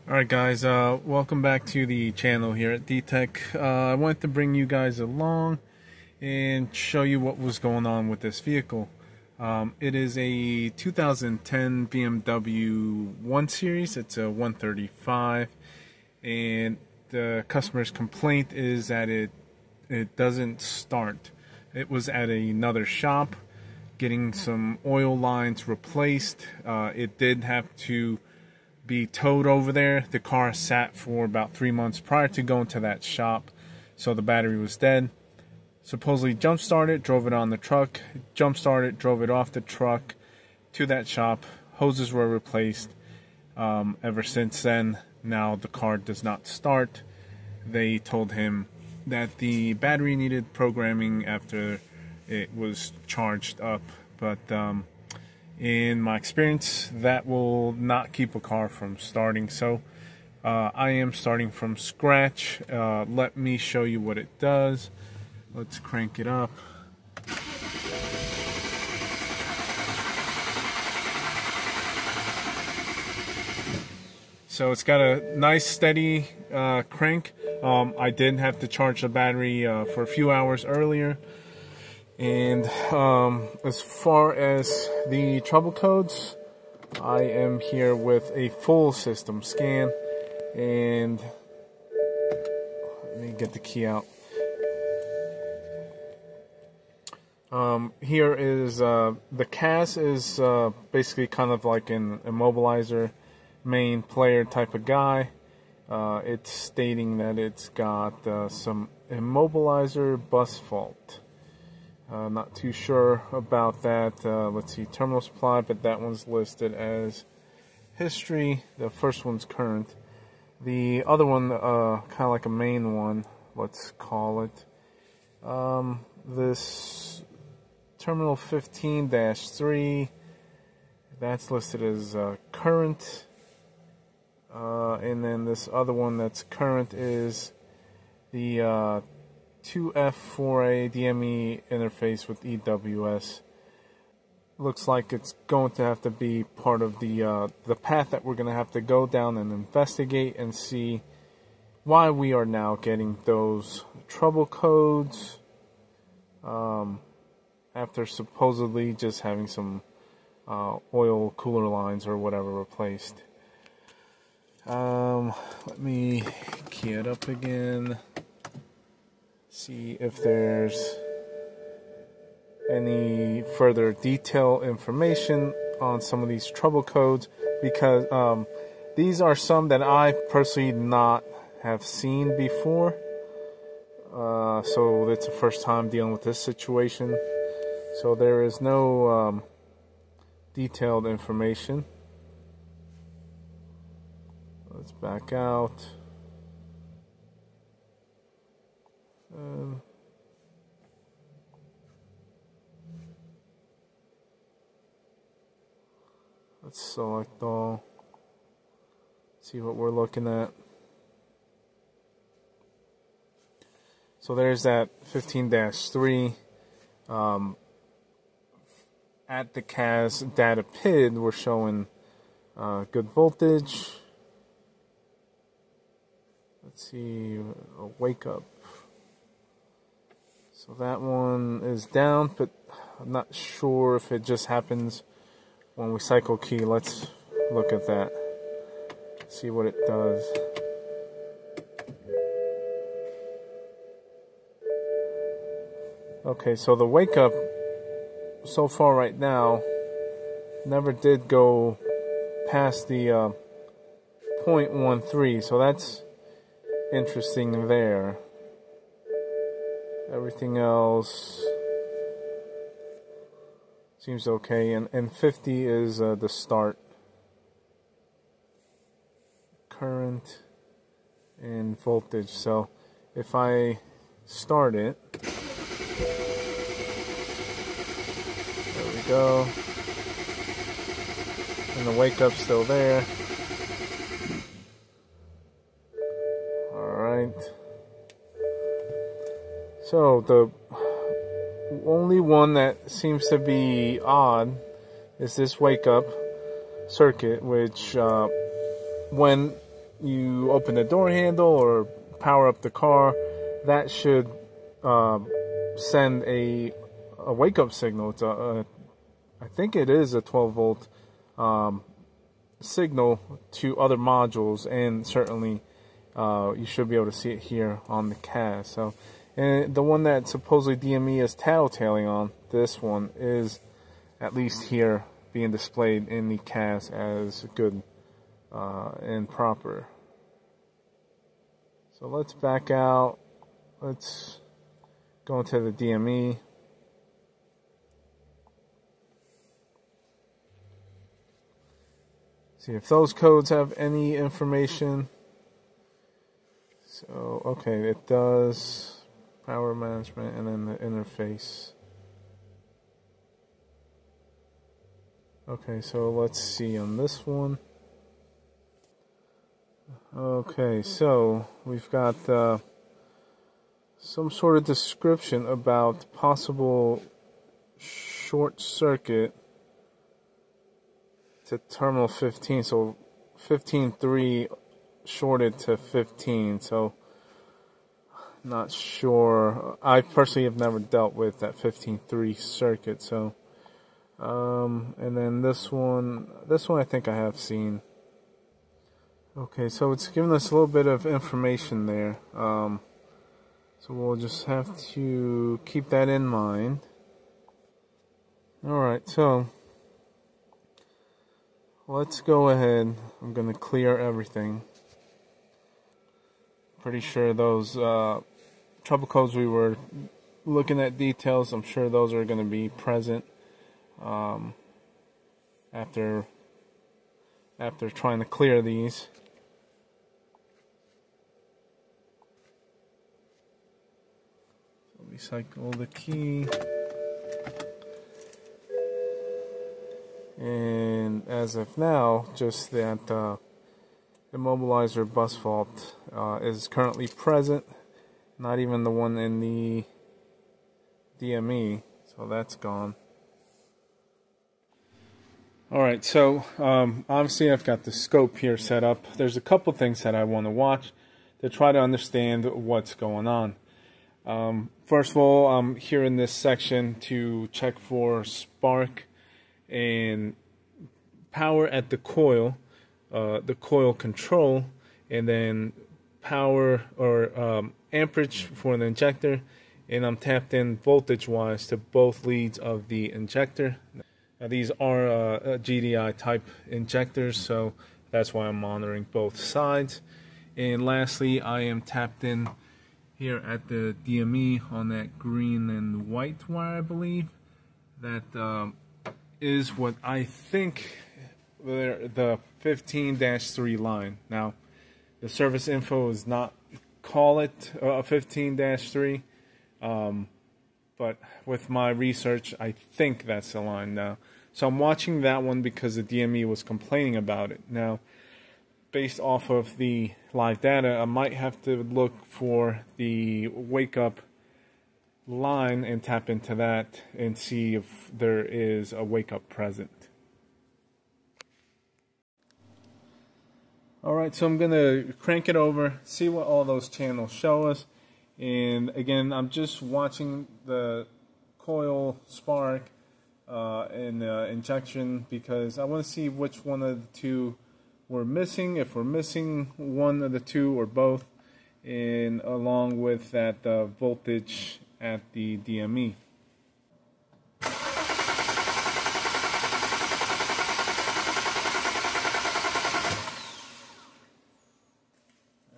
Alright guys, welcome back to the channel here at DTech. I wanted to bring you guys along and show you what was going on with this vehicle. It is a 2010 BMW 1 Series. It's a 135, and the customer's complaint is that it doesn't start. It was at another shop getting some oil lines replaced. It did have to be towed over there. The car sat for about 3 months prior to going to that shop, so the battery was dead. Supposedly jump started, drove it on the truck, jump started, drove it off the truck to that shop. Hoses were replaced. Ever since then, now the car does not start. They told him that the battery needed programming after it was charged up, but in my experience, that will not keep a car from starting. So I am starting from scratch. Let me show you what it does. Let's crank it up. So it's got a nice steady crank. I did have to charge the battery for a few hours earlier. And as far as the trouble codes, I am here with a full system scan, and let me get the key out. Here is the CAS is basically kind of like an immobilizer main player type of guy. It's stating that it's got some immobilizer bus fault. Not too sure about that. Let's see, terminal supply, but that one's listed as history. The first one's current. The other one, kind of like a main one, let's call it. This terminal 15-3, that's listed as current. And then this other one that's current is the 2F4A DME interface with EWS. Looks like it's going to have to be part of the path that we're going to have to go down and investigate and see why we are now getting those trouble codes after supposedly just having some oil cooler lines or whatever replaced. Let me key it up again. See if there's any further detailed information on some of these trouble codes, because these are some that I personally not have seen before. So it's the first time dealing with this situation. So there is no detailed information. Let's back out. Let's select all. See what we're looking at. So there's that 15-3. At the CAS data PID, we're showing good voltage. Let's see, a wake up. So that one is down, but I'm not sure if it just happens when we cycle key. Let's look at that, see what it does. Okay, so the wake up so far right now never did go past the 0.13, so that's interesting there. Everything else seems okay, and 50 is the start. Current and voltage. So if I start it, there we go, and the wake up's still there. Alright. So the only one that seems to be odd is this wake up circuit, which when you open the door handle or power up the car, that should send a wake up signal. It's I think it is a 12 volt signal to other modules, and certainly you should be able to see it here on the CAS. So, and the one that supposedly DME is tattletaling on, this one is at least here being displayed in the CAS as good and proper. So let's back out. Let's go into the DME. See if those codes have any information. So, okay, it does. Power management and then the interface. Okay, so let's see on this one. Okay, so we've got some sort of description about possible short circuit to terminal 15. So 15.3 shorted to 15. So not sure. I personally have never dealt with that 15.3 circuit. So and then this one I think I have seen. Okay, so it's giving us a little bit of information there. So we'll just have to keep that in mind. Alright, so let's go ahead. I'm going to clear everything. Pretty sure those trouble codes we were looking at details, I'm sure those are going to be present after trying to clear these. Recycle the key, and as of now, just that immobilizer bus fault is currently present, not even the one in the DME, so that's gone. Alright, so obviously I've got the scope here set up. There's a couple things that I want to watch to try to understand what's going on. First of all, I'm here in this section to check for spark and power at the coil control, and then power or amperage for the injector, and I'm tapped in voltage wise to both leads of the injector. Now, these are GDI type injectors, so that's why I'm monitoring both sides. And lastly, I am tapped in here at the DME on that green and white wire, I believe. That is what I think the 15-3 line. Now, the service info does not call it a 15-3, but with my research, I think that's the line now. So I'm watching that one because the DME was complaining about it. Now, based off of the live data, I might have to look for the wake up line and tap into that and see if there is a wake up present. Alright, so I'm going to crank it over, see what all those channels show us. And again, I'm just watching the coil spark and injection because I want to see which one of the two we're missing, if we're missing one of the two or both, and along with that voltage at the DME.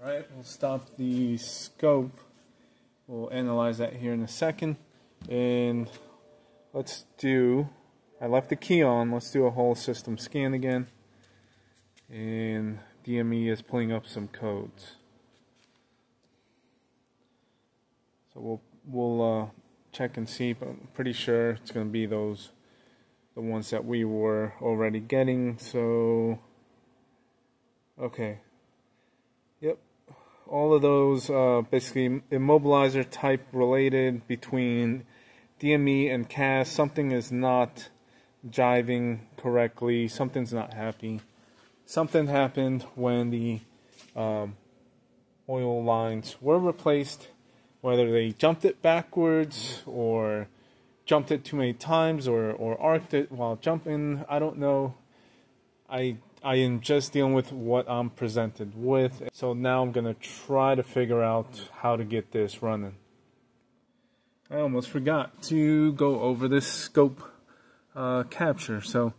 Alright, we'll stop the scope. We'll analyze that here in a second. And let's do, I left the key on, let's do a whole system scan again. And DME is pulling up some codes. So we'll check and see, but I'm pretty sure it's going to be the ones that we were already getting. So, okay. Yep. All of those basically immobilizer type related between DME and CAS. Something is not jiving correctly. Something's not happy. Something happened when the oil lines were replaced, whether they jumped it backwards or jumped it too many times or arced it while jumping. I don't know. I am just dealing with what I'm presented with. So now I'm going to try to figure out how to get this running. I almost forgot to go over this scope capture. So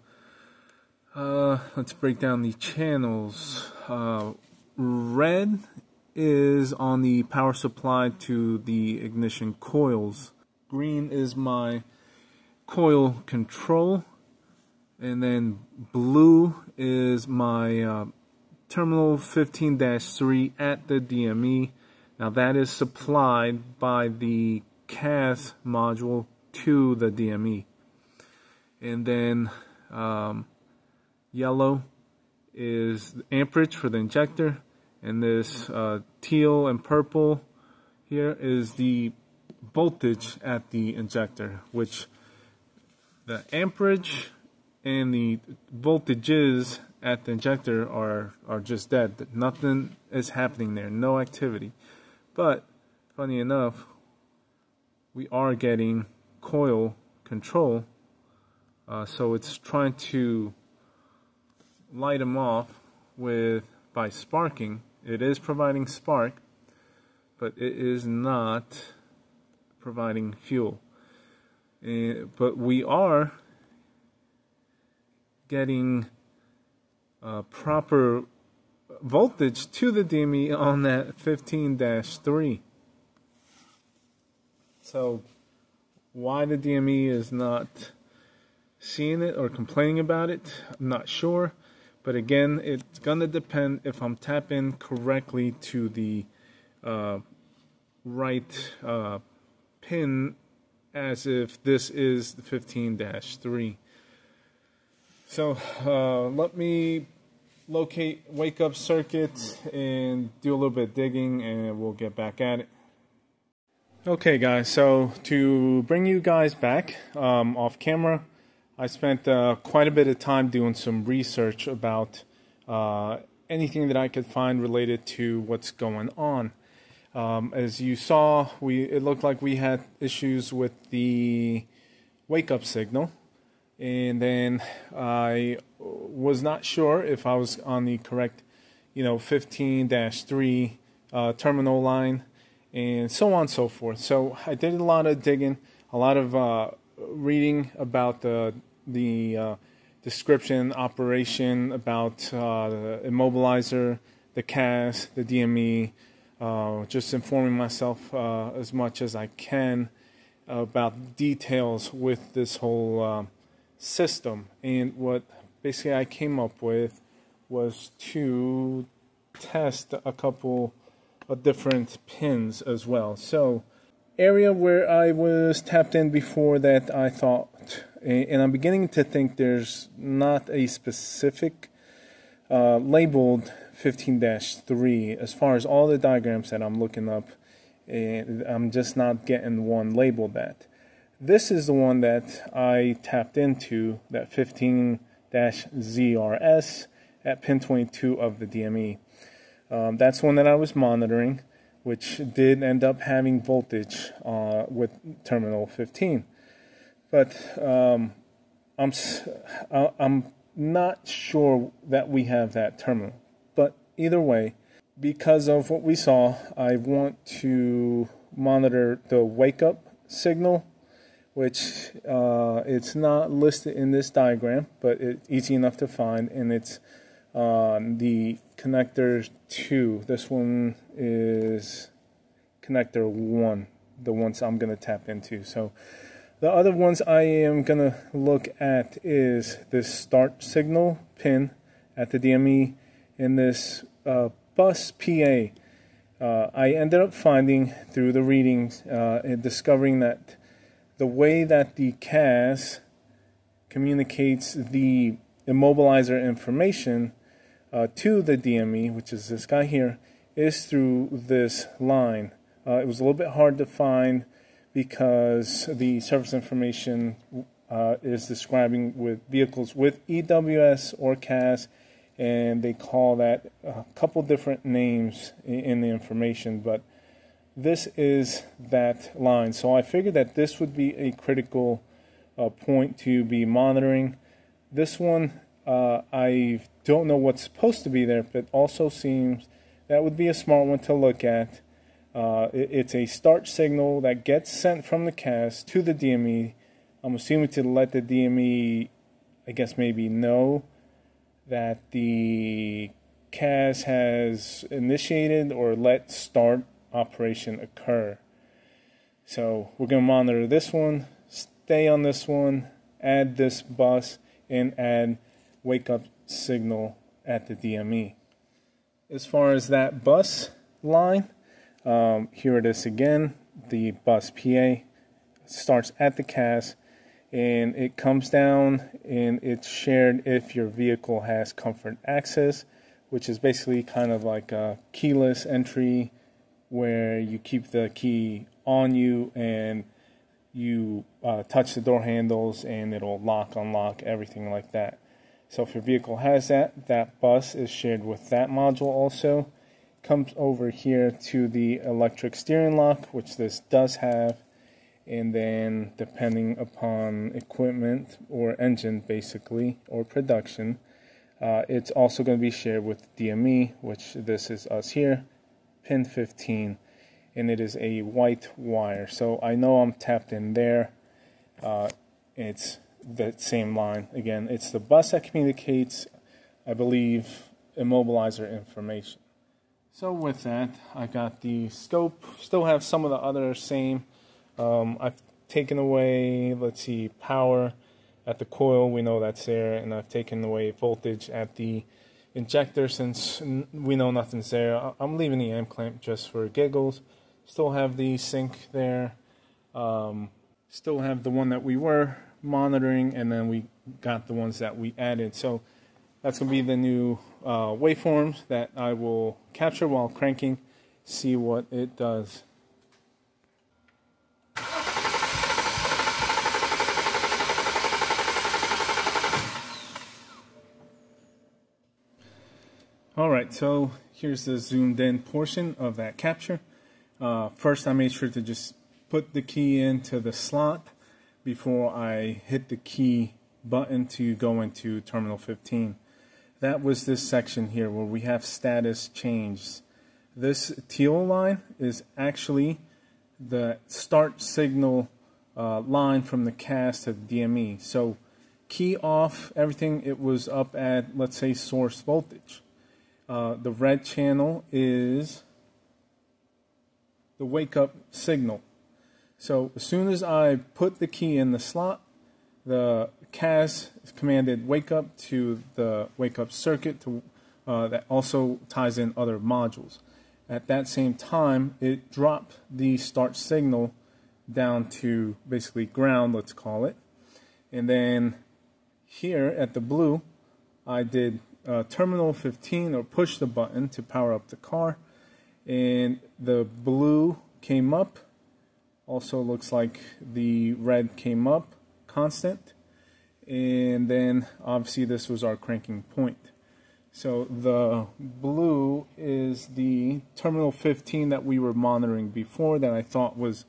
let's break down the channels. Red is on the power supply to the ignition coils. Green is my coil control. And then blue is my terminal 15-3 at the DME. Now that is supplied by the CAS module to the DME. And then yellow is the amperage for the injector. And this teal and purple here is the voltage at the injector, which the amperage and the voltages at the injector are just dead. Nothing is happening there, no activity. But funny enough, we are getting coil control, so it's trying to light them off by sparking. It is providing spark, but it is not providing fuel. But we are getting proper voltage to the DME on that 15-3. So why the DME is not seeing it or complaining about it, I'm not sure. But again, it's going to depend if I'm tapping correctly to the right pin, as if this is the 15-3. So let me locate wake up circuit and do a little bit of digging, and we'll get back at it. Okay guys, so to bring you guys back off camera, I spent quite a bit of time doing some research about anything that I could find related to what's going on. As you saw, it looked like we had issues with the wake-up signal, and then I was not sure if I was on the correct, 15-3 terminal line, and so on and so forth. So I did a lot of digging, a lot of reading about the description, operation, about the immobilizer, the CAS, the DME, just informing myself as much as I can about details with this whole system. And what basically I came up with was to test a couple of different pins as well. So area where I was tapped in before that, I thought, and I'm beginning to think there's not a specific labeled 15-3 as far as all the diagrams that I'm looking up, and I'm just not getting one labeled that. This is the one that I tapped into, that 15-ZRS at pin 22 of the DME. That's one that I was monitoring, which did end up having voltage with terminal 15. But I'm not sure that we have that terminal. But either way, because of what we saw, I want to monitor the wake-up signal, which it's not listed in this diagram, but it's easy enough to find, and it's the connector 2. This one is connector 1, the ones I'm going to tap into. So the other ones I am going to look at is this start signal pin at the DME and this bus PA. I ended up finding through the readings and discovering that the way that the CAS communicates the immobilizer information to the DME, which is this guy here, is through this line. It was a little bit hard to find because the service information is describing with vehicles with EWS or CAS and they call that a couple different names in the information, but this is that line. So I figured that this would be a critical point to be monitoring. This one, I don't know what's supposed to be there, but also seems that would be a smart one to look at. It's a start signal that gets sent from the CAS to the DME. I'm assuming to let the DME, I guess, maybe know that the CAS has initiated or let start operation occur. So we're going to monitor this one, stay on this one, add this bus, and add wake up signal at the DME. As far as that bus line, here it is again. The bus PA starts at the CAS, and it comes down, and it's shared if your vehicle has comfort access, which is basically kind of like a keyless entry where you keep the key on you and you touch the door handles and it'll lock, unlock, everything like that. So if your vehicle has that, that bus is shared with that module also. Comes over here to the electric steering lock, which this does have, and then depending upon equipment or engine basically, or production, it's also going to be shared with DME, which this is us here, pin 15, and it is a white wire. So I know I'm tapped in there. It's the same line. Again, it's the bus that communicates, I believe, immobilizer information. So with that, I got the scope. Still have some of the other same. I've taken away, let's see, power at the coil. We know that's there. And I've taken away voltage at the injector since we know nothing's there. I'm leaving the amp clamp just for giggles. Still have the sync there. Still have the one that we were monitoring, and then we got the ones that we added. So that's going to be the new waveforms that I will capture while cranking, see what it does. Alright, so here's the zoomed in portion of that capture. First I made sure to just put the key into the slot before I hit the key button to go into terminal 15. That was this section here where we have status changed. This teal line is actually the start signal line from the CAS to the DME. So key off, everything, it was up at, let's say, source voltage. The red channel is the wake up signal. So as soon as I put the key in the slot, the CAS commanded wake up to the wake up circuit to, that also ties in other modules. At that same time, it dropped the start signal down to basically ground, let's call it. And then here at the blue, I did terminal 15, or push the button to power up the car, and the blue came up. Also looks like the red came up constant, and then obviously this was our cranking point. So the blue is the terminal 15 that we were monitoring before, that I thought was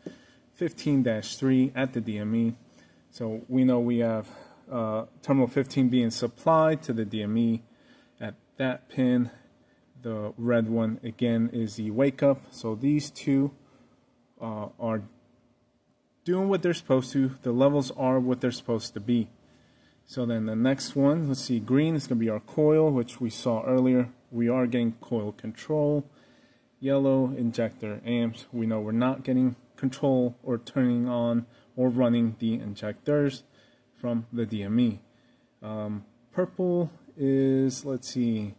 15-3 at the DME. So we know we have terminal 15 being supplied to the DME at that pin. The red one again is the wake up. So these two are doing what they're supposed to. The levels are what they're supposed to be. So then the next one, let's see, green is going to be our coil, which we saw earlier. We are getting coil control. Yellow, injector amps. We know we're not getting control or turning on or running the injectors from the DME. Purple is, let's see,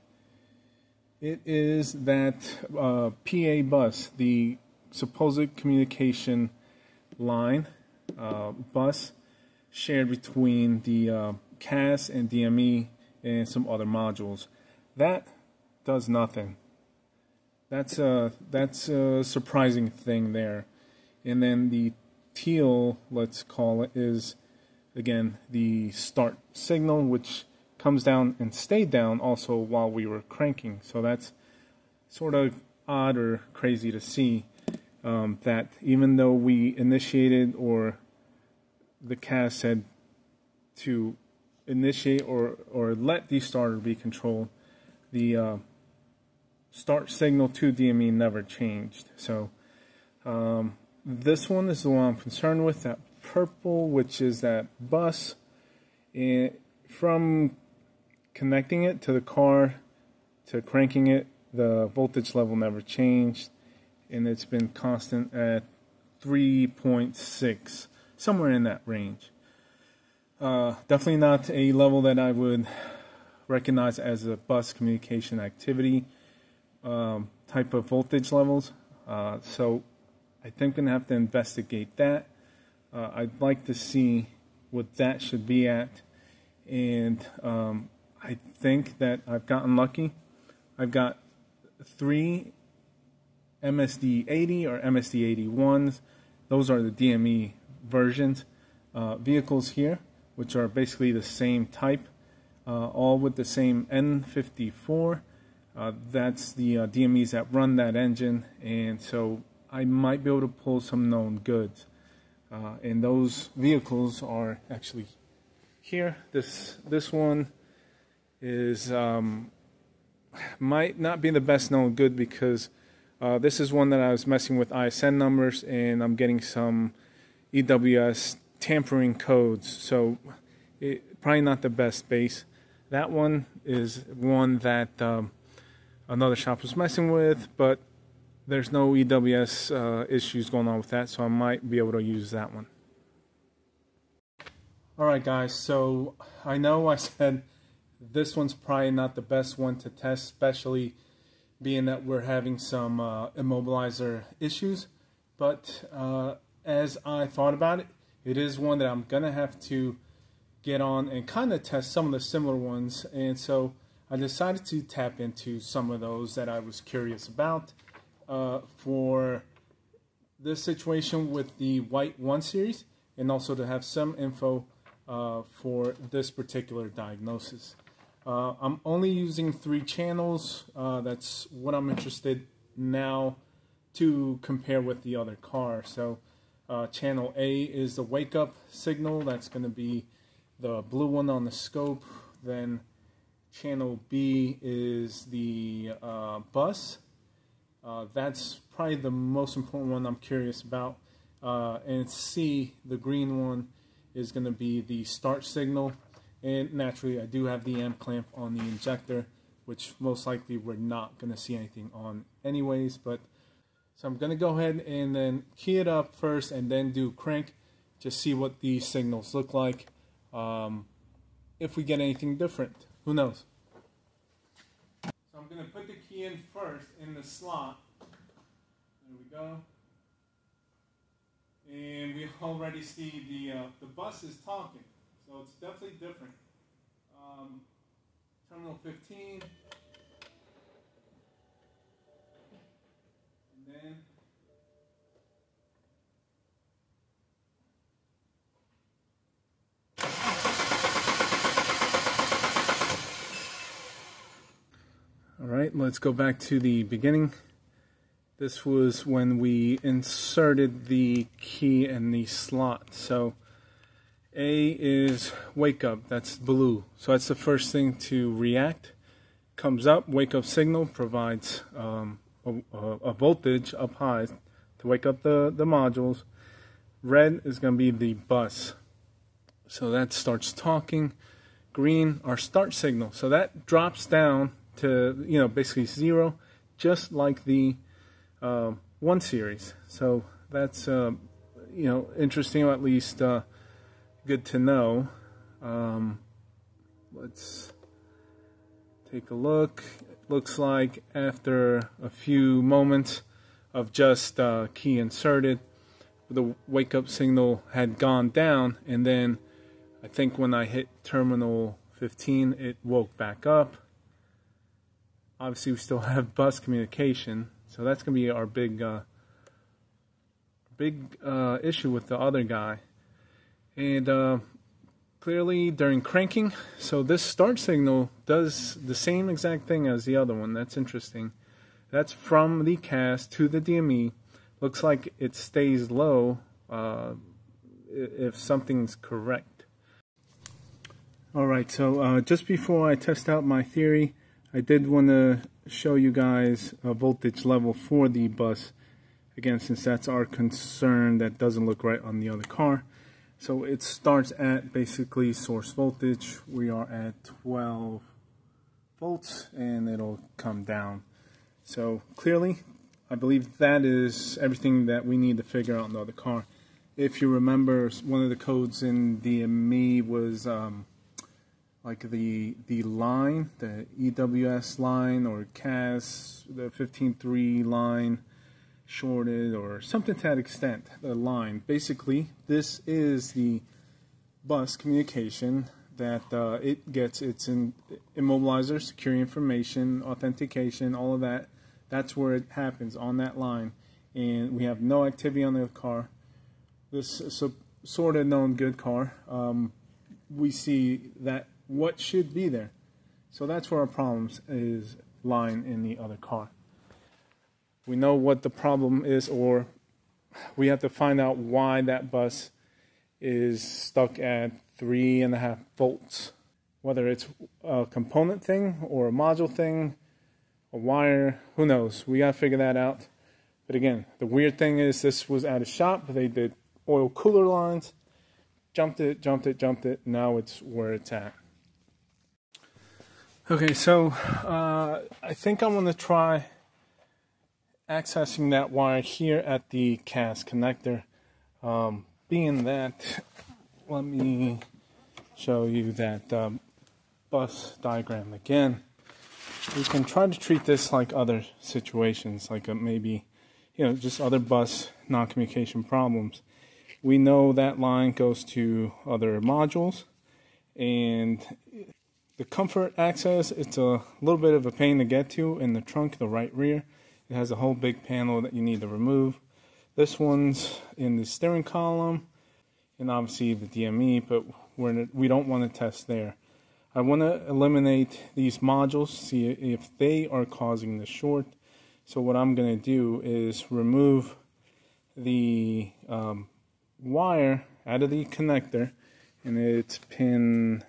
it is that PA bus, the supposed communication line bus shared between the CAS and DME and some other modules. That does nothing. That's a surprising thing there. And then the teal, let's call it, is again the start signal, which comes down and stayed down also while we were cranking. So that's sort of odd or crazy to see, that even though we initiated, or the CAS said to initiate or let the starter be controlled, the start signal to DME never changed. So this one is the one I'm concerned with, that purple, which is that bus. And from connecting it to the car to cranking it, the voltage level never changed, and it's been constant at 3.6, somewhere in that range. Definitely not a level that I would recognize as a bus communication activity type of voltage levels. So I think I'm going to have to investigate that. I'd like to see what that should be at, and I think that I've gotten lucky. I've got 3 MSD80 or MSD81s. Those are the DME versions. Vehicles here, which are basically the same type, all with the same N54. That's the DMEs that run that engine, and so I might be able to pull some known goods. And those vehicles are actually here. This one is might not be the best known good, because this is one that I was messing with ISN numbers, and I'm getting some EWS tampering codes, so probably not the best base. That one is one that another shop was messing with, but there's no EWS issues going on with that, so I might be able to use that one. Alright guys, so I know I said this one's probably not the best one to test, especially being that we're having some immobilizer issues, but as I thought about it, it is one that I'm going to have to get on and kind of test some of the similar ones, and so I decided to tap into some of those that I was curious about for this situation with the white 1 series, and also to have some info for this particular diagnosis. I'm only using 3 channels. That's what I'm interested now to compare with the other car. So channel A is the wake up signal. That's going to be the blue one on the scope. Then channel B is the bus. That's probably the most important one I'm curious about. And C, the green one, is going to be the start signal. And naturally, I do have the amp clamp on the injector, which most likely we're not going to see anything on anyways. But so I'm going to go ahead and then key it up first and then do crank, just see what these signals look like. If we get anything different, who knows? So I'm going to put the key in first in the slot. There we go. And we already see the bus is talking. So it's definitely different. Terminal 15. And then all right, let's go back to the beginning. This was when we inserted the key in the slot. So A is wake up, that's blue. So that's the first thing to react. Comes up, wake up signal, provides a voltage up high to wake up the modules. Red is going to be the bus. So that starts talking. Green, our start signal. So that drops down to, basically 0, just like the 1 series. So that's, interesting, or at least good to know. Let's take a look. It looks like after a few moments of just key inserted, the wake up signal had gone down, and then I think when I hit terminal 15 it woke back up. Obviously we still have bus communication, so that's going to be our big issue with the other guy. And clearly during cranking. So this start signal does the same exact thing as the other one. That's interesting. That's from the CAS to the DME. Looks like it stays low if something's correct. Alright, so just before I test out my theory, I did want to show you guys a voltage level for the bus. Again, since that's our concern, that doesn't look right on the other car. So it starts at basically source voltage. We are at 12 volts and it'll come down. So clearly, I believe that is everything that we need to figure out in the other car. If you remember, one of the codes in DME was like the line, the EWS line or CAS, the 15.3 line shorted or something to that extent, the line. Basically, this is the bus communication that it gets its immobilizer, secure information, authentication, all of that. That's where it happens, on that line. And we have no activity on the car. This is a sort of known good car. We see that what should be there. So that's where our problems is lying in the other car. We know what the problem is, or we have to find out why that bus is stuck at 3.5 volts. Whether it's a component thing or a module thing, a wire, who knows? We gotta figure that out. But again, the weird thing is this was at a shop. They did oil cooler lines, jumped it. Now it's where it's at. Okay, so I think I'm gonna try accessing that wire here at the CAS connector. Being that, let me show you that bus diagram again. We can try to treat this like other situations, like maybe, just other bus non-communication problems. We know that line goes to other modules, and the comfort access, it's a little bit of a pain to get to in the trunk, the right rear. It has a whole big panel that you need to remove. This one's in the steering column, and obviously the DME, but we don't want to test there. I want to eliminate these modules, see if they are causing the short. So what I'm going to do is remove the wire out of the connector, and it's pin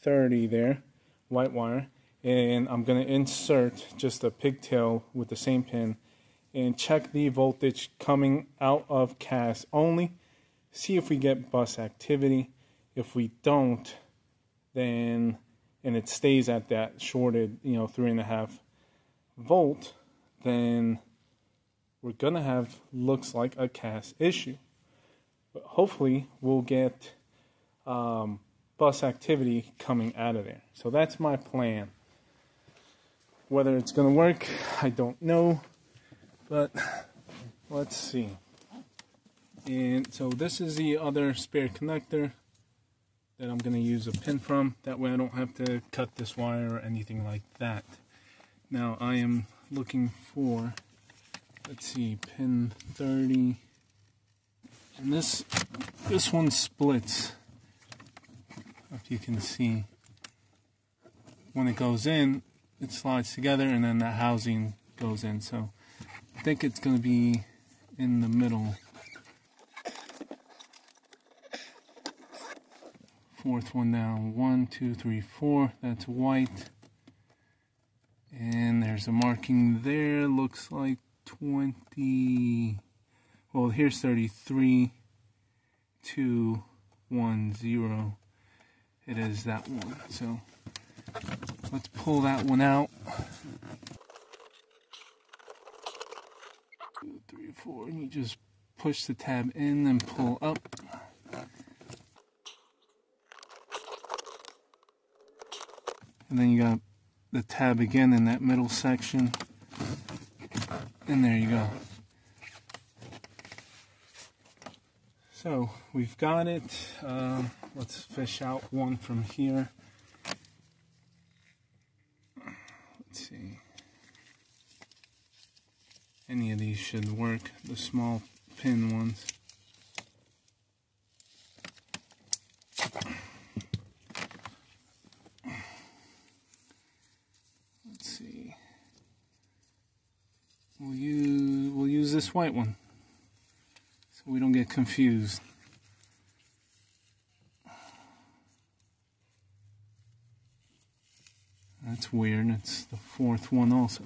30 there, white wire, and I'm going to insert just a pigtail with the same pin and check the voltage coming out of CAS only, see if we get bus activity. If we don't, then, and it stays at that shorted, 3.5 volt, then we're gonna have, looks like, a CAS issue. But hopefully we'll get bus activity coming out of there. So that's my plan. Whether it's gonna work, I don't know, but let's see. And so this is the other spare connector that I'm going to use a pin from. That way I don't have to cut this wire or anything like that. Now I am looking for, let's see, pin 30. And this one splits. If you can see, when it goes in, it slides together and then the housing goes in. So I think it's going to be in the middle. Fourth one down, 1, 2, 3, 4, that's white, and there's a marking there, looks like 20, well here's 33, 2, 1, 0, it is that one. So let's pull that one out. 2, 3, 4, and you just push the tab in and pull up. And then you got the tab again in that middle section. And there you go. So we've got it. Let's fish out one from here. Let's see. Any of these should work, the small pin ones. we'll use this white one so we don't get confused. That's weird. It's the fourth one also.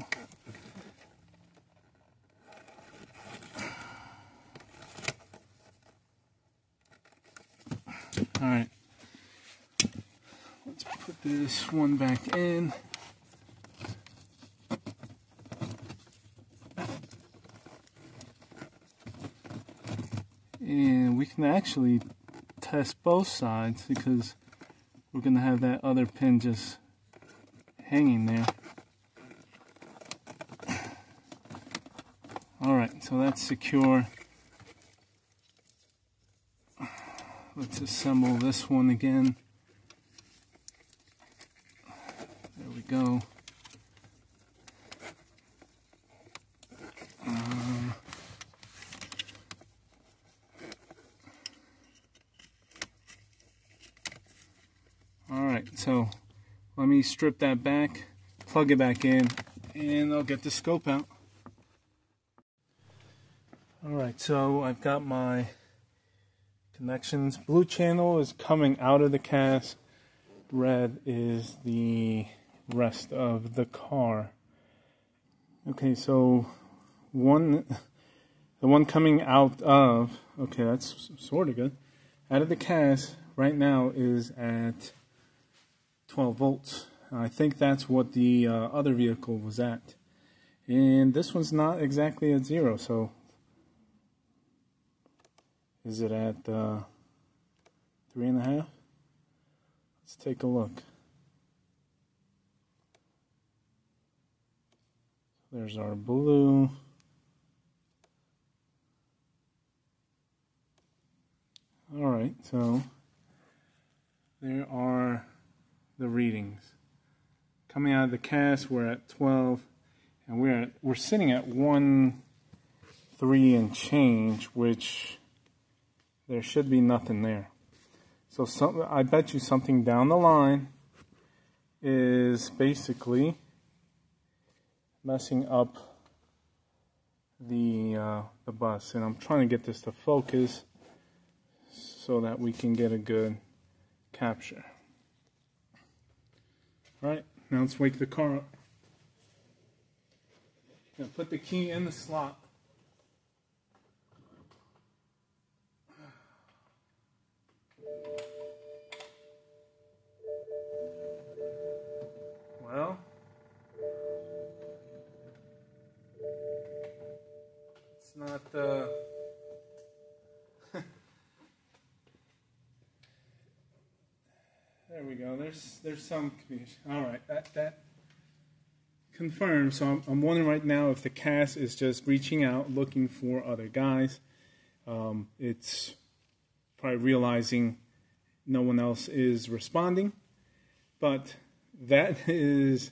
All right. Let's put this one back in. And we can actually test both sides because we're going to have that other pin just hanging there. Alright, so that's secure. Let's assemble this one again. There we go. Alright, so let me strip that back, plug it back in, and I'll get the scope out. Alright, so I've got my connections. Blue channel is coming out of the CAS. Red is the rest of the car. Okay, so the one coming out of, okay, that's sort of good. Out of the CAS right now is at 12 volts. I think that's what the other vehicle was at. And this one's not exactly at 0, so is it at 3.5? Let's take a look. There's our blue. Alright, so there are the readings. Coming out of the CAS, we're at 12, and we're sitting at 1.3 and change, which there should be nothing there. So I bet you something down the line is basically messing up the bus, and I'm trying to get this to focus so that we can get a good capture. Alright, now let's wake the car up. Now put the key in the slot. Well, it's not there we go. There's some confusion. All right, that confirmed. So I'm wondering right now if the CAS is just reaching out, looking for other guys. It's probably realizing no one else is responding, but that is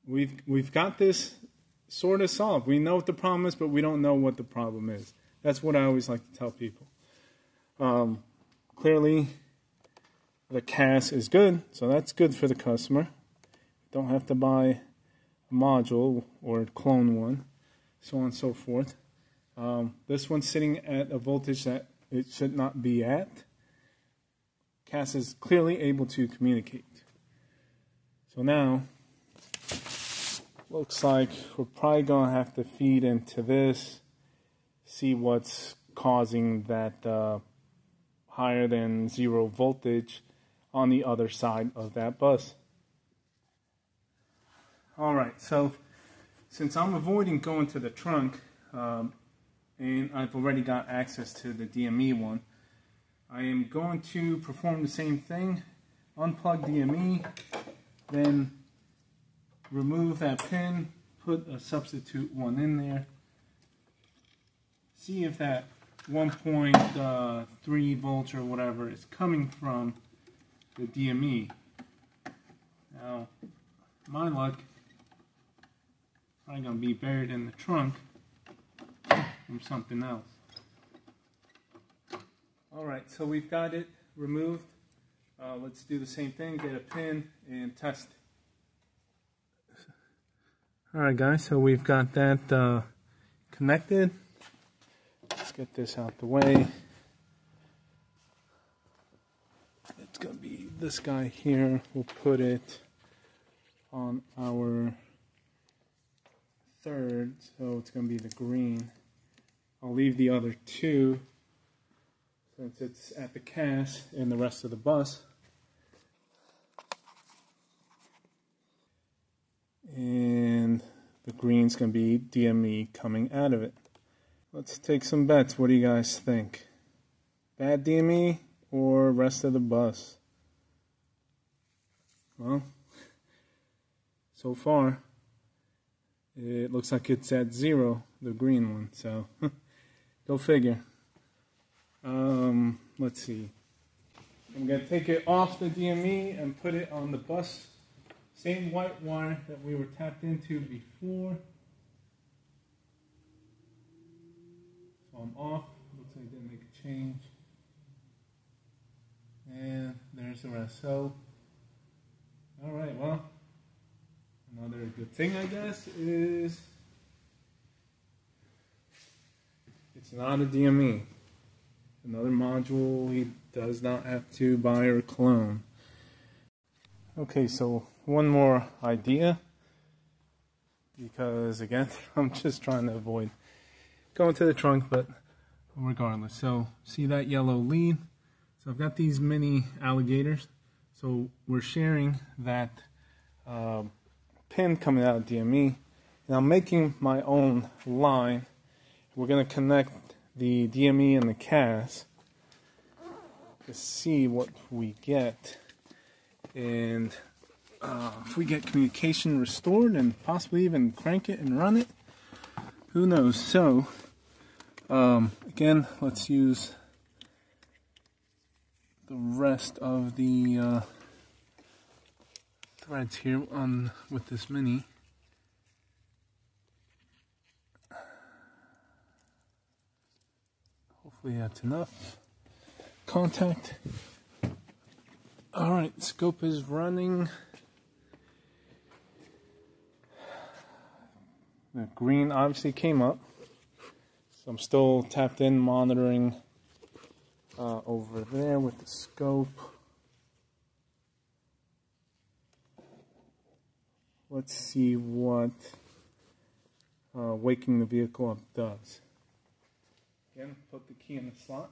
we've got this sort of solved. We know what the problem is, but we don't know what the problem is. That's what I always like to tell people. Clearly, the CAS is good, so that's good for the customer. Don't have to buy a module or clone one, so on and so forth. This one's sitting at a voltage that it should not be at. CAS is clearly able to communicate. So now, looks like we're probably going to have to feed into this, see what's causing that higher than 0 voltage on the other side of that bus. Alright, so since I'm avoiding going to the trunk, and I've already got access to the DME one, I am going to perform the same thing. Unplug DME, then remove that pin, put a substitute one in there, see if that 1.3 volts or whatever is coming from the DME. Now, my luck, probably going to be buried in the trunk from something else. Alright, so we've got it removed. Let's do the same thing, get a pin and test. Alright guys, so we've got that connected. Let's get this out the way. It's going to be this guy here. We'll put it on our third, so it's going to be the green. I'll leave the other two since it's at the CAS and the rest of the bus. And the green's going to be DME coming out of it. Let's take some bets. What do you guys think? Bad DME or rest of the bus? Well, so far it looks like it's at 0, the green one, so go figure. Let's see. I'm going to take it off the DME and put it on the bus. Same white wire that we were tapped into before. So I'm off. Looks like I didn't make a change. And there's the rest. So, alright, well, another good thing, I guess, is it's not a DME. Another module he does not have to buy or clone. Okay, so one more idea, because again, I'm just trying to avoid going to the trunk, but regardless. So, see that yellow lead? So I've got these mini alligators. So we're sharing that pin coming out of DME, and I'm making my own line. We're going to connect the DME and the CAS to see what we get. And if we get communication restored and possibly even crank it and run it, who knows. So again, let's use the rest of the threads here on with this mini. Hopefully that's enough contact. Alright, scope is running. The green obviously came up, so I'm still tapped in monitoring over there with the scope. Let's see what waking the vehicle up does. Again, put the key in the slot.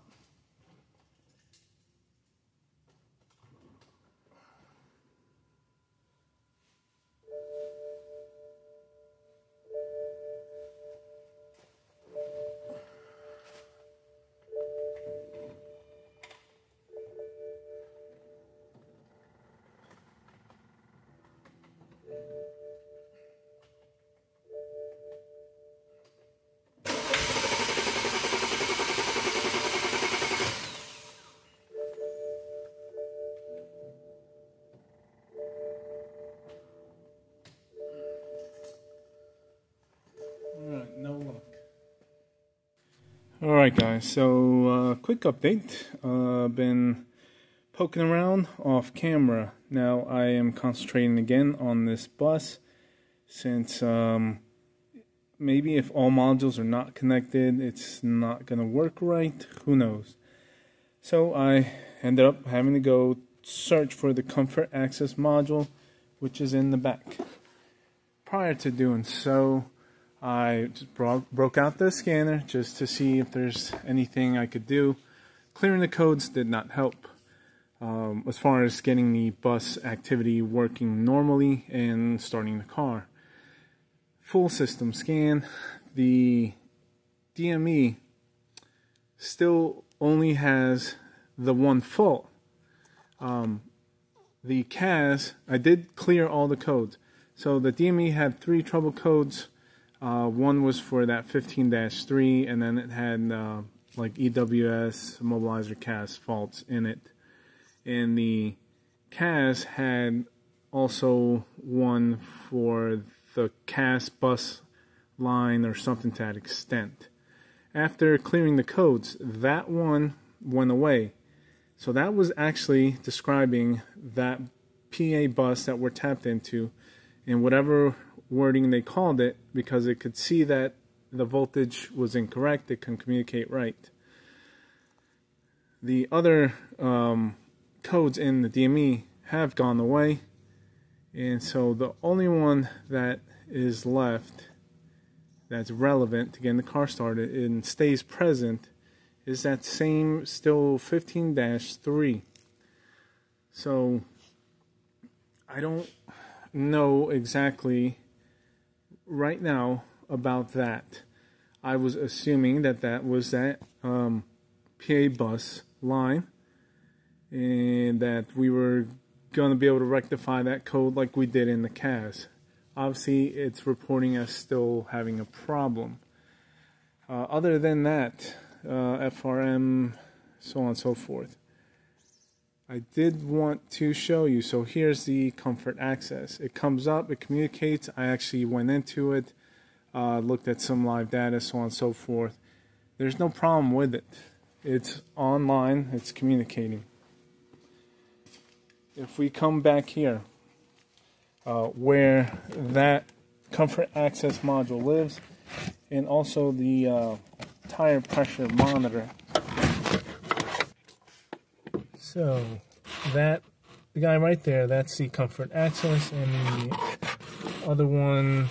No luck. Alright guys, so quick update. Been poking around off camera. Now I am concentrating again on this bus, since maybe if all modules are not connected, it's not going to work right. Who knows? So I ended up having to go search for the comfort access module, which is in the back. Prior to doing so, I just broke out the scanner just to see if there's anything I could do. Clearing the codes did not help as far as getting the bus activity working normally and starting the car. Full system scan. The DME still only has the one fault. The CAS, I did clear all the codes. So the DME had 3 trouble codes. One was for that 15-3, and then it had like EWS, immobilizer, CAS faults in it. And the CAS had also one for the CAS bus line or something to that extent. After clearing the codes, that one went away. So that was actually describing that PA bus that we're tapped into, and whatever wording they called it because it could see that the voltage was incorrect. It can communicate right. The other codes in the DME have gone away, and so the only one that is left that's relevant to getting the car started and stays present is that same still 15-3. So I don't know exactly right now about that. I was assuming that that was that PA bus line, and that we were going to be able to rectify that code like we did in the CAS. Obviously, it's reporting us still having a problem. Other than that, FRM, so on and so forth. I did want to show you, so here's the comfort access. It comes up, it communicates. I actually went into it, looked at some live data, so on and so forth. There's no problem with it. It's online, it's communicating. If we come back here, where that comfort access module lives, and also the tire pressure monitor. So that, the guy right there, that's the comfort access, and the other one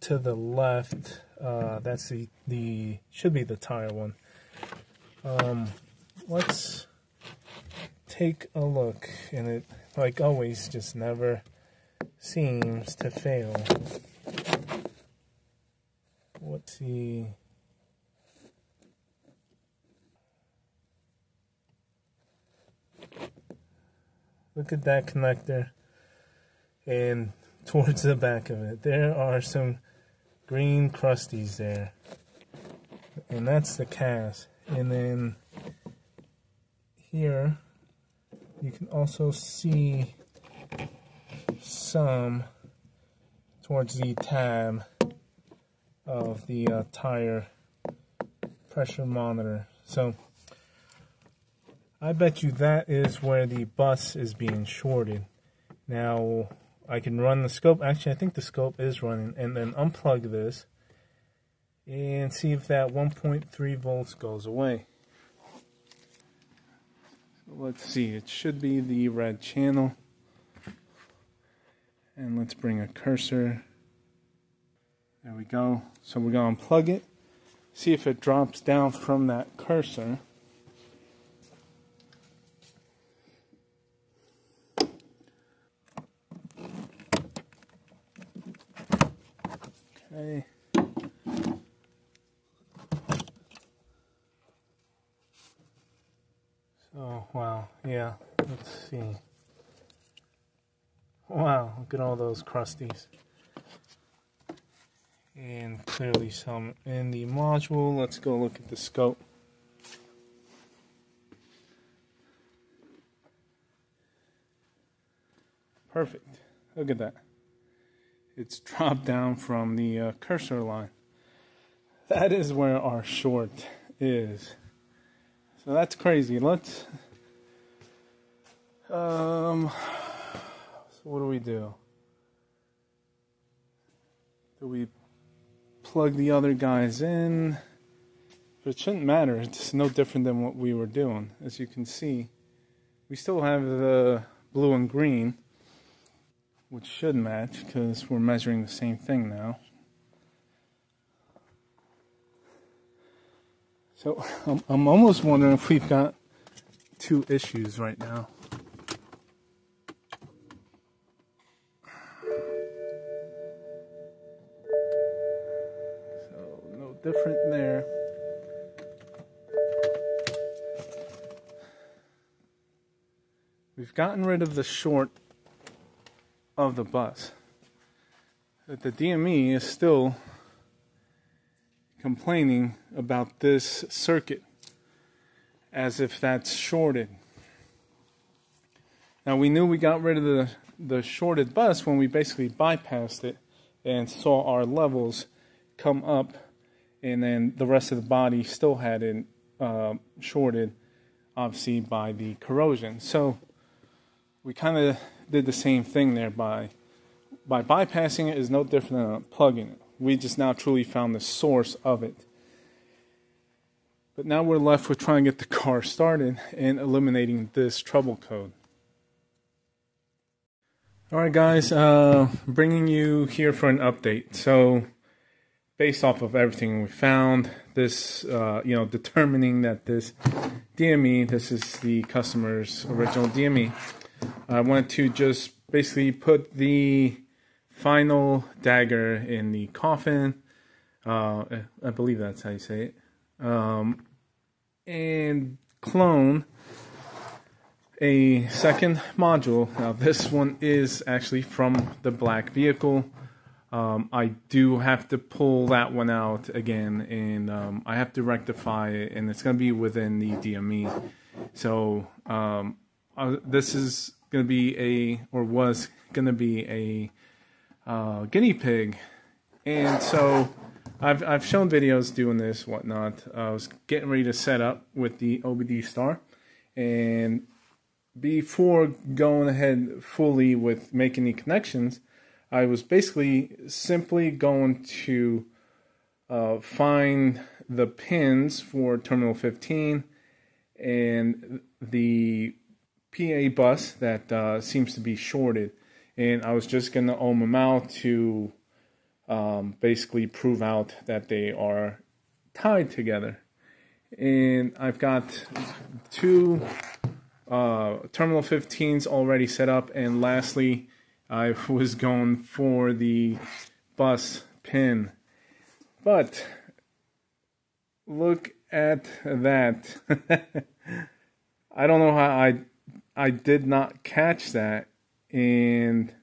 to the left, that's the should be the tire one. Let's take a look, and it, like always, just never seems to fail. Let's see. Look at that connector, and towards the back of it, there are some green crusties there, and that's the CAS. And then here you can also see some towards the tab of the tire pressure monitor. So I bet you that is where the bus is being shorted. Now I can run the scope. Actually, I think the scope is running, and then unplug this and see if that 1.3 volts goes away. So let's see, it should be the red channel. And let's bring a cursor. There we go. So we're going to unplug it, see if it drops down from that cursor. Okay. So, wow, yeah, let's see. Wow, look at all those crusties. And clearly some in the module. Let's go look at the scope. Perfect. Look at that. It's dropped down from the cursor line. That is where our short is. So that's crazy. Let's so what do we do? Do we plug the other guys in? But it shouldn't matter. It's no different than what we were doing. As you can see, we still have the blue and green, which should match because we're measuring the same thing now. So I'm almost wondering if we've got two issues right now. So no different there. We've gotten rid of the short of the bus. But the DME is still complaining about this circuit as if that's shorted. Now we knew we got rid of the shorted bus when we basically bypassed it and saw our levels come up, and then the rest of the body still had it shorted, obviously by the corrosion. So we kind of did the same thing there by by bypassing it is no different than unplugging it. We just now truly found the source of it. But now we're left with trying to get the car started and eliminating this trouble code. Alright guys, bringing you here for an update. So, based off of everything we found, this, determining that this DME, this is the customer's original DME, I want to just basically put the final dagger in the coffin, I believe that's how you say it, and clone a second module. Now this one is actually from the black vehicle. I do have to pull that one out again, and I have to rectify it, and it's going to be within the DME. So this is going to be was going to be a guinea pig, and so I've shown videos doing this, whatnot. I was getting ready to set up with the OBD Star, and before going ahead fully with making the connections, I was basically simply going to find the pins for terminal 15 and the PA bus that seems to be shorted, and I was just going to ohm them out to basically prove out that they are tied together. And I've got two terminal 15s already set up, and lastly I was going for the bus pin. But look at that. I don't know how I did not catch that, and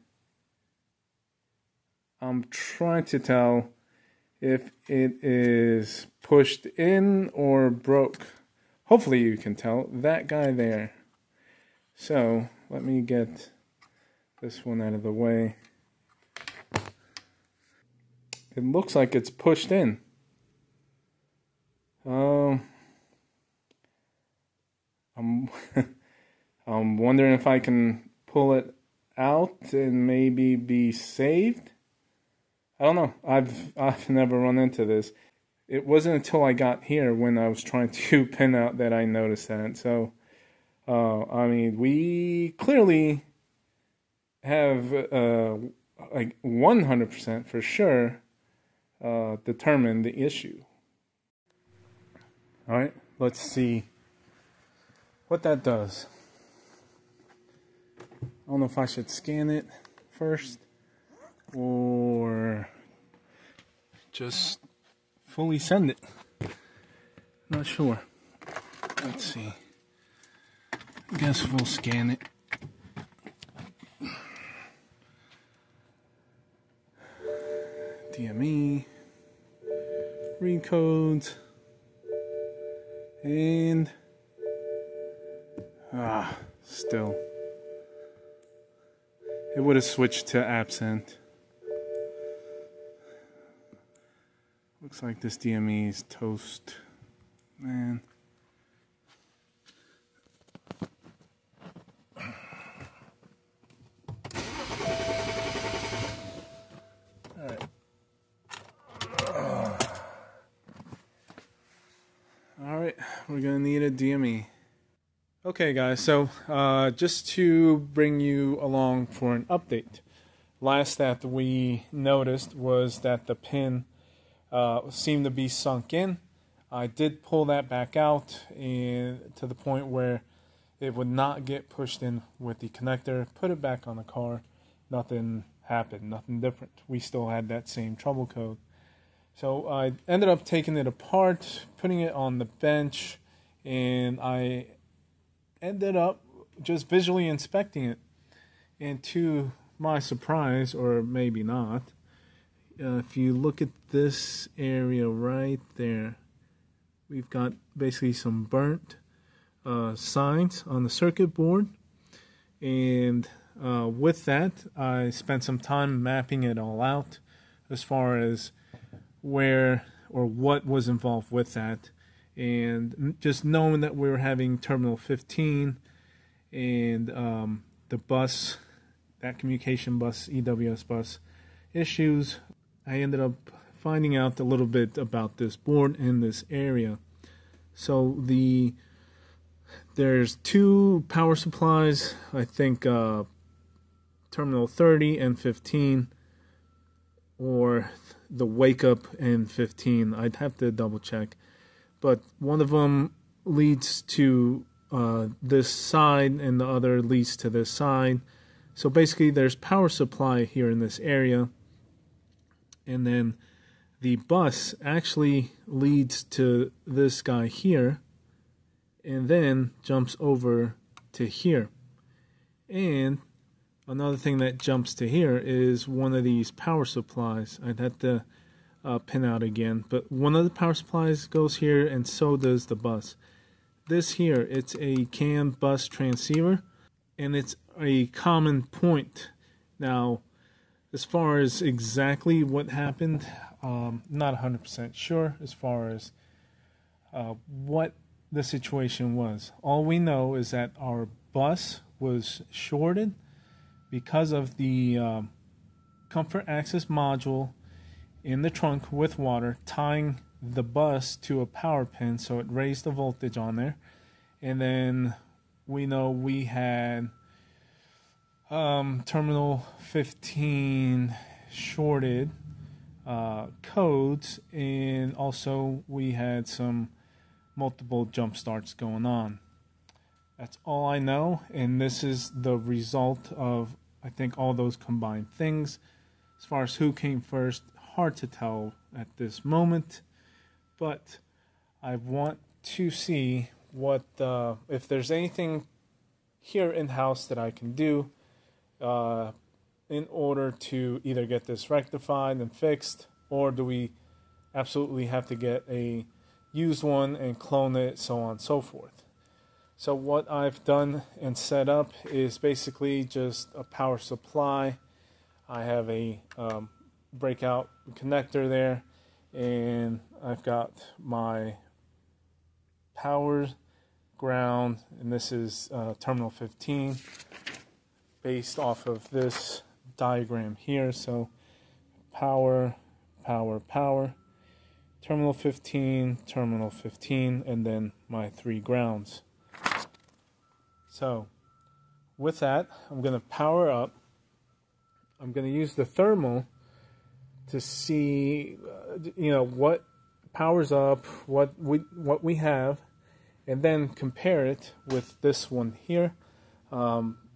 I'm trying to tell if it is pushed in or broke. Hopefully you can tell. That guy there. So let me get this one out of the way. It looks like it's pushed in. I'm I'm wondering if I can pull it out and maybe be saved. I don't know. I've never run into this. It wasn't until I got here when I was trying to pin out that I noticed that. So, I mean, we clearly have like 100% for sure determined the issue. All right, let's see what that does. I don't know if I should scan it first or just fully send it. Not sure. Let's see. I guess we'll scan it. DME, read codes, and still. It would have switched to absent. Looks like this DME is toast, man. Alright, we're gonna need a DME. Okay guys, so just to bring you along for an update. Last that we noticed was that the pin seemed to be sunk in. I did pull that back out, and to the point where it would not get pushed in with the connector. Put it back on the car. Nothing happened, nothing different. We still had that same trouble code. So I ended up taking it apart, putting it on the bench, and I ended up just visually inspecting it. And to my surprise, or maybe not, if you look at this area right there, we've got basically some burnt signs on the circuit board. And with that, I spent some time mapping it all out as far as where or what was involved with that, and just knowing that we were having terminal 15 and the bus that communication bus, EWS bus issues, I ended up finding out a little bit about this board in this area. So there's two power supplies, I think terminal 30 and 15, or the wake up and 15. I'd have to double check, but one of them leads to this side and the other leads to this side. So basically there's power supply here in this area, and then the bus actually leads to this guy here and then jumps over to here. And another thing that jumps to here is one of these power supplies. I'd have to pin out again, but one of the power supplies goes here, and so does the bus. This here, it's a CAN bus transceiver, and it's a common point. Now, as far as exactly what happened, not 100% sure as far as what the situation was. All we know is that our bus was shorted because of the comfort access module in the trunk with water tying the bus to a power pin, so it raised the voltage on there. And then we know we had terminal 15 shorted codes, and also we had some multiple jump starts going on. That's all I know, and this is the result of, I think, all those combined things. As far as who came first, hard to tell at this moment, but I want to see what if there's anything here in-house that I can do in order to either get this rectified and fixed, or do we absolutely have to get a used one and clone it, so on and so forth. So what I've done and set up is basically just a power supply. I have a breakout connector there, and I've got my power ground, and this is terminal 15 based off of this diagram here. So power, terminal 15, and then my 3 grounds. So with that, I'm going to power up. I'm going to use the thermal to see what powers up, what we have, and then compare it with this one here.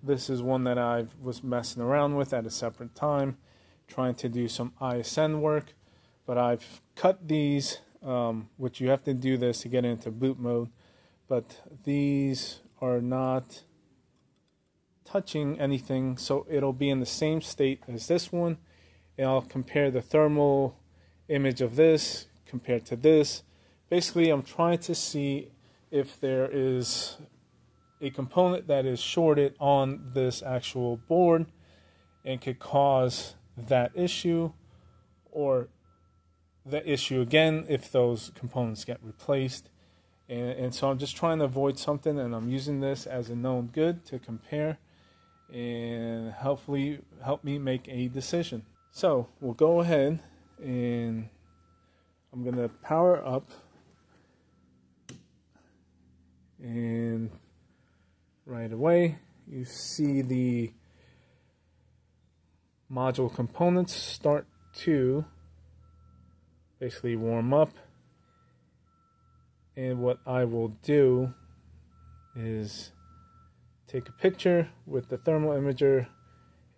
This is one that I was messing around with at a separate time, trying to do some ISN work, but I've cut these, which you have to do this to get into boot mode, but these are not touching anything, so it'll be in the same state as this one, and I'll compare the thermal image of this compared to this. Basically, I'm trying to see if there is a component that is shorted on this actual board and could cause that issue, or the issue again if those components get replaced. And so I'm just trying to avoid something, and I'm using this as a known good to compare and hopefully help me make a decision. So we'll go ahead, and I'm going to power up, and right away you see the module components start to basically warm up. And what I will do is take a picture with the thermal imager,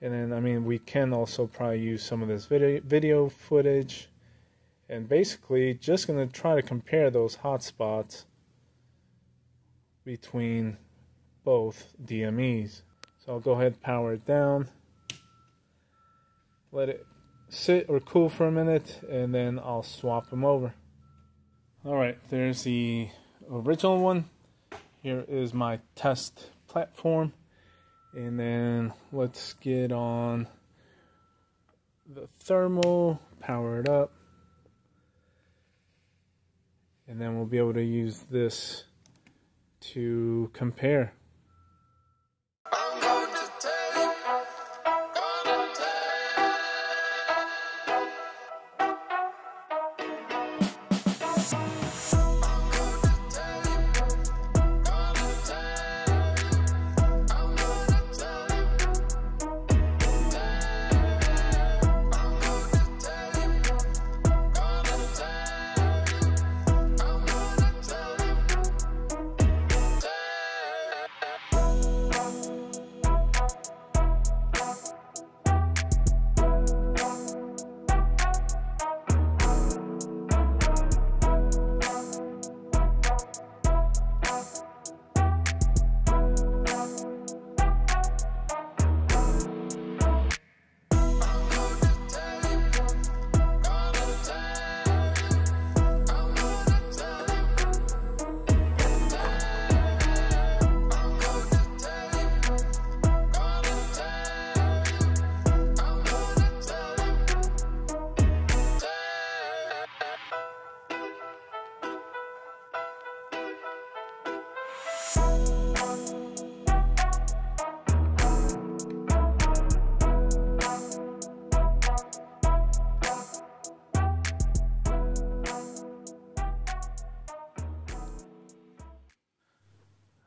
and then we can also probably use some of this video footage, and basically just going to try to compare those hotspots between both DMEs. So I'll go ahead and power it down, let it sit or cool for a minute, and then I'll swap them over. Alright, there's the original one. Here is my test platform. And then let's get on the thermal, power it up. And then we'll be able to use this to compare.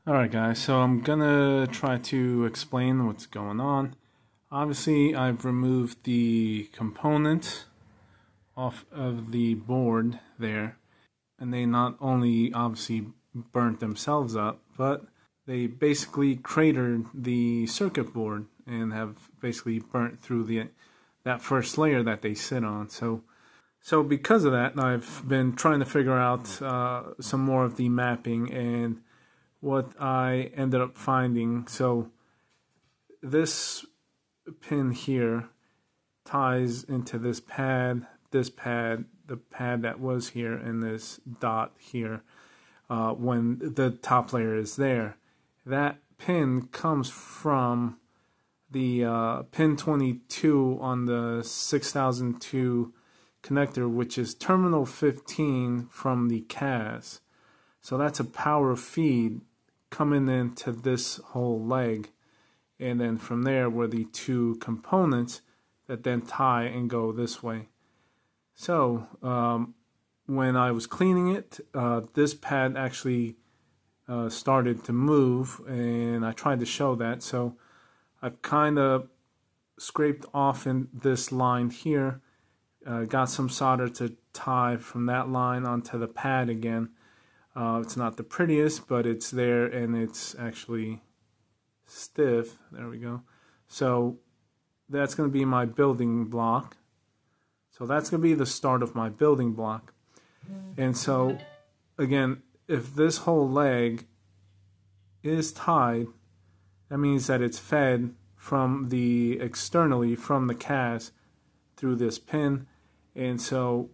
Alright guys, so I'm gonna try to explain what's going on. Obviously I've removed the component off of the board there, and they not only obviously burnt themselves up, but they basically cratered the circuit board and have basically burnt through that first layer that they sit on. So because of that, I've been trying to figure out some more of the mapping, and what I ended up finding. So this pin here ties into this pad, the pad that was here, and this dot here when the top layer is there. That pin comes from the pin 22 on the 6002 connector, which is terminal 15 from the CAS. So that's a power feed coming into this whole leg, and then from there were the two components that then tie and go this way. So when I was cleaning it, this pad actually started to move, and I tried to show that. So I've kind of scraped off in this line here, got some solder to tie from that line onto the pad again. It's not the prettiest, but it's there, and it's actually stiff. There we go. So that's going to be my building block. So that's going to be the start of my building block. And so, again, if this whole leg is tied, that means that it's fed from the externally from the CAS through this pin, and so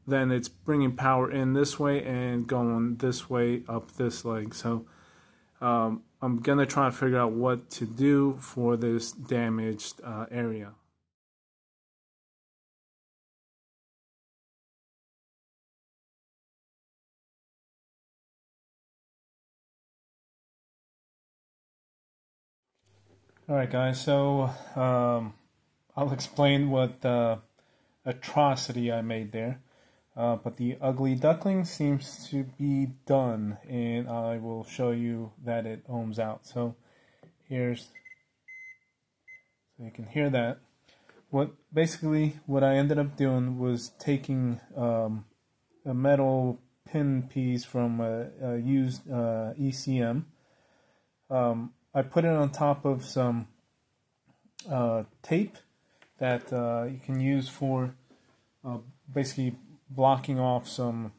then it's bringing power in this way and going this way up this leg. So I'm going to try and figure out what to do for this damaged area. Alright guys, so I'll explain what atrocity I made there. But the ugly duckling seems to be done, and I will show you that it ohms out. So so you can hear that. Basically what I ended up doing was taking a metal pin piece from a used ECM. I put it on top of some tape that you can use for basically blocking off some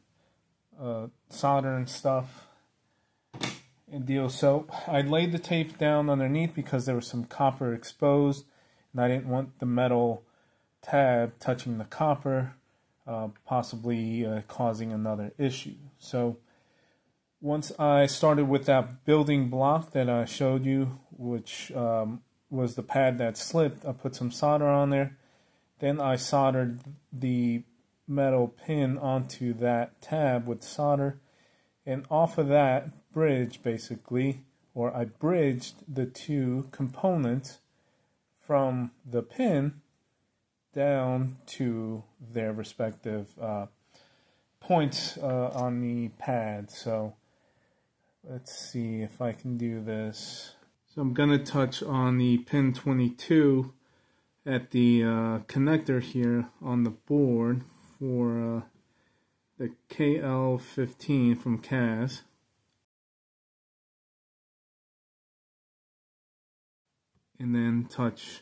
solder and stuff and deal. So I laid the tape down underneath because there was some copper exposed, and I didn't want the metal tab touching the copper, possibly causing another issue. So once I started with that building block that I showed you, which was the pad that slipped, I put some solder on there. Then I soldered the metal pin onto that tab with solder, and off of that bridge basically, or I bridged the two components from the pin down to their respective points on the pad. So let's see if I can do this. So I'm going to touch on the pin 22 at the connector here on the board for the KL15 from CAS. And then touch.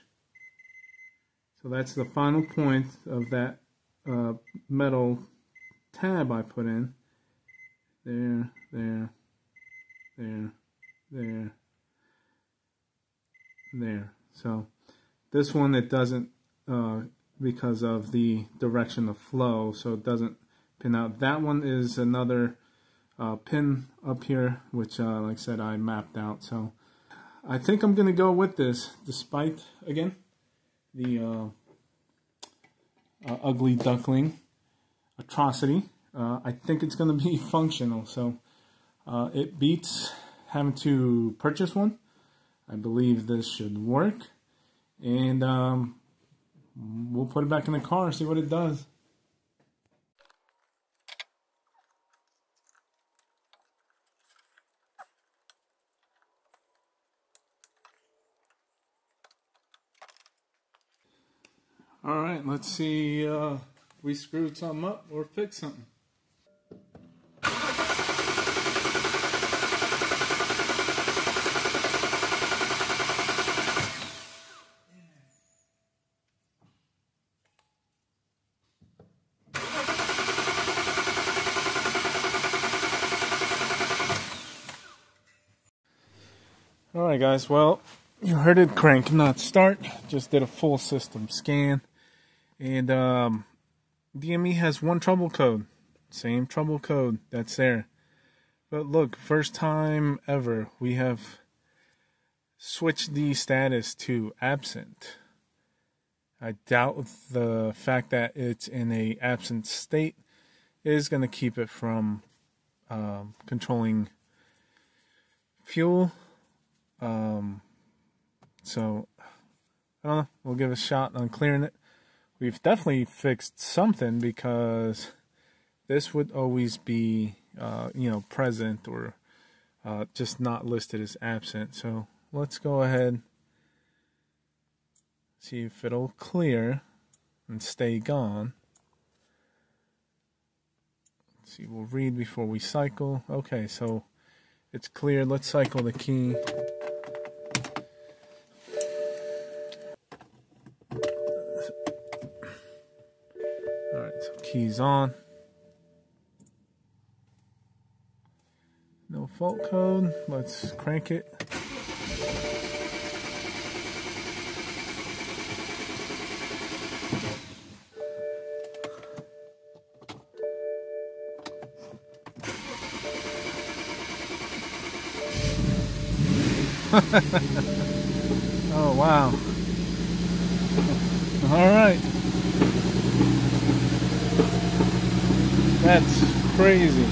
So that's the final point of that metal tab I put in. There, there, there, there, there. So this one, it doesn't, because of the direction of flow, so it doesn't pin out. That one is another pin up here, which like I said, I mapped out. So I think I'm going to go with this, despite, again, the ugly duckling atrocity. I think it's going to be functional, so it beats having to purchase one. I believe this should work, and we'll put it back in the car and see what it does. All right, let's see we screwed something up or fixed something. Alright guys, well, you heard it crank not start. Just did a full system scan. And DME has one trouble code. Same trouble code that's there. But look, first time ever we have switched the status to absent. I doubt the fact that it's in a absent state is going to keep it from controlling fuel. So I don't know, we'll give a shot on clearing it. We've definitely fixed something, because this would always be present or just not listed as absent. So let's go ahead, see if it'll clear and stay gone. Let's see, we'll read before we cycle. Okay, so it's cleared. Let's cycle the key. Alright, so key's on. No fault code. Let's crank it. Oh wow. Alright. That's crazy.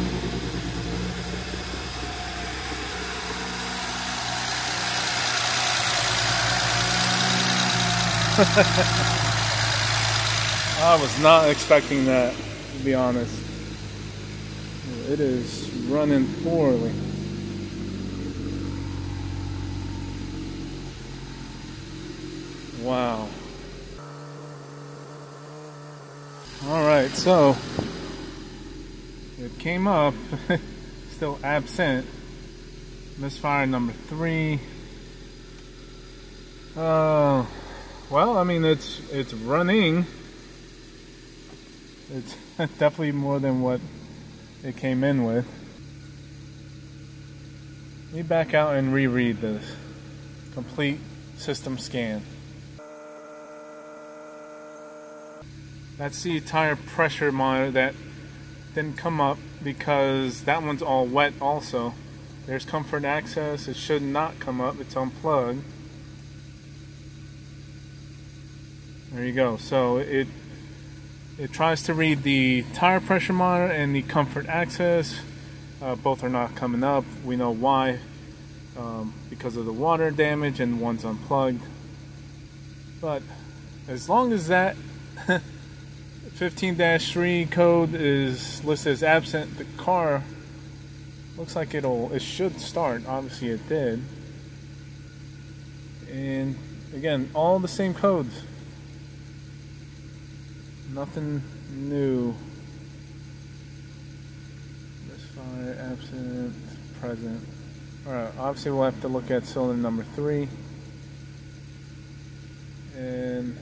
I was not expecting that, to be honest. It is running poorly. Wow. Alright, so it came up, still absent. Misfire number 3. Well, I mean, it's running. It's definitely more than what it came in with. Let me back out and reread this. Complete system scan. That's the tire pressure monitor that didn't come up because that one's all wet also. There's comfort access. It should not come up. It's unplugged. There you go. So it tries to read the tire pressure monitor and the comfort access. Both are not coming up. We know why. Because of the water damage, and one's unplugged. But as long as that 15-3 code is listed as absent, the car looks like it should start. Obviously it did. And again, all the same codes. Nothing new. Misfire, absent, present. Alright, obviously we'll have to look at cylinder number 3. And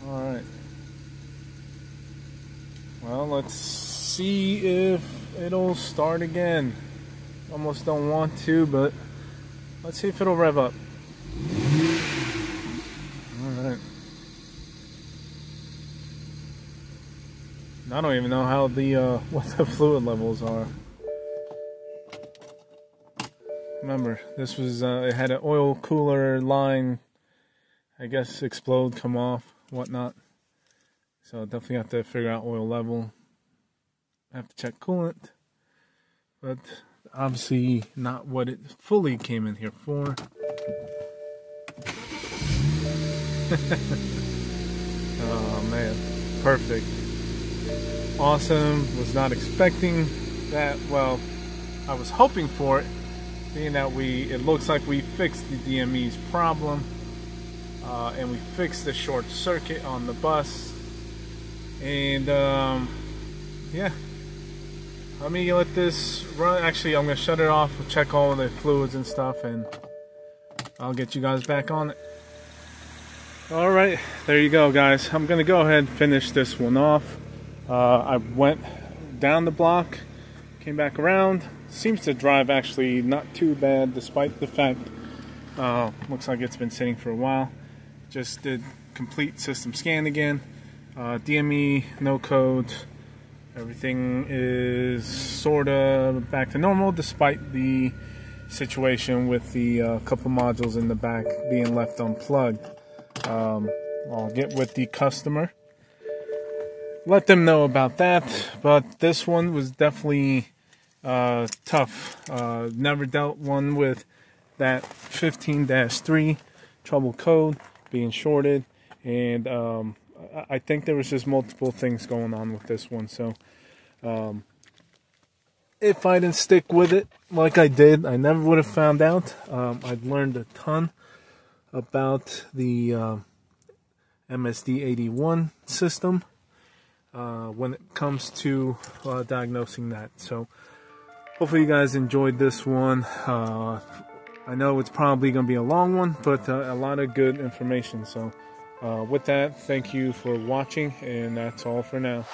alright. Well, let's see if it'll start again. Almost don't want to, but let's see if it'll rev up. Alright. I don't even know how what the fluid levels are. Remember, this was it had an oil cooler line, I guess, explode, come off, whatnot. So definitely have to figure out oil level. I have to check coolant, but obviously not what it fully came in here for. Oh man, perfect. Awesome. Was not expecting that. Well, I was hoping for it, being that it looks like we fixed the DME's problem. and we fixed the short circuit on the bus. And yeah, let me let this run. Actually, I'm gonna shut it off, check all the fluids and stuff, and I'll get you guys back on it. All right, there you go, guys. I'm gonna go ahead and finish this one off. I went down the block, came back around. Seems to drive actually not too bad, despite the fact looks like it's been sitting for a while. Just did complete system scan again. DME, no code. Everything is sort of back to normal, despite the situation with the couple modules in the back being left unplugged. I'll get with the customer, let them know about that. But this one was definitely tough. Never dealt one with that 15-3 trouble code being shorted, and I think there was just multiple things going on with this one. So if I didn't stick with it like I did, I never would have found out. I'd learned a ton about the MSD81 system when it comes to diagnosing that. So hopefully you guys enjoyed this one. I know it's probably going to be a long one, but a lot of good information. So with that, thank you for watching, and that's all for now.